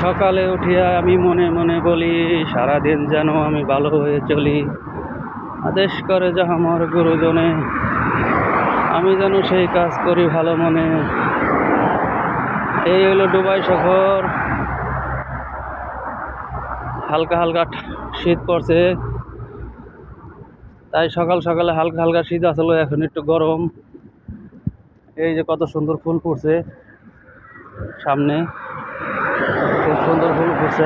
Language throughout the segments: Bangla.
সকালে উঠিয়া আমি মনে মনে বলি, সারাদিন যেন আমি ভালো হয়ে চলি। আদেশ করে যাহা আমার গুরুজনে, আমি যেন সেই কাজ করি ভালো মনে। এই হইল দুবাই সফর। হালকা হালকা শীত পড়ছে, তাই সকাল সকালে হালকা হালকা শীত আসলো, এখন একটু গরম। এই যে কত সুন্দর ফুল ফুটছে সামনে, খুব সুন্দর ফুল ফুটছে।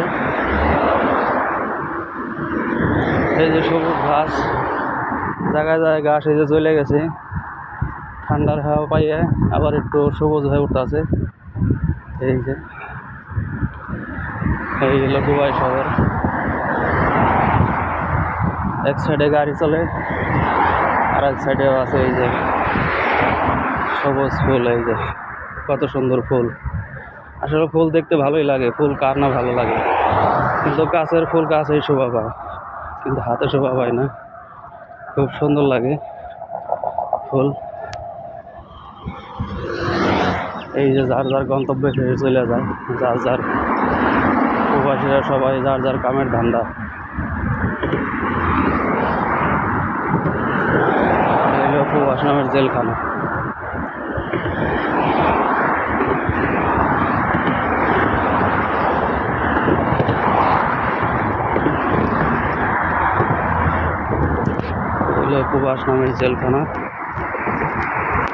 এই যে সবুজ ঘাস, জায়গায় জায়গায় ঘাস এই যে চলে গেছে, ঠান্ডার হাওয়া পাইয়ে আবার একটু সবুজ হয়ে উঠতেছে। এই যে এই হলো দুবাই শহর। এক সাইডে গাড়ি চলে, আর এক সাইডেও আছে এই যে সবুজ ফুল। এই যে কত সুন্দর ফুল। আসলে ফুল দেখতে ভালোই লাগে, ফুল কার না ভালো লাগে, কিন্তু গাছের ফুল গাছেই শোভা পায়, কিন্তু হাতে শোভা পায় না। খুব সুন্দর লাগে ফুল। এই যে যার যার গন্তব্যে ফিরে চলে যায়, যার যার প্রবাসীরা সবাই যার যার কামের ধান্দা। এই হলো প্রবাস নামের জেলখানা। এই হলো প্রবাস নামের জেলখানা।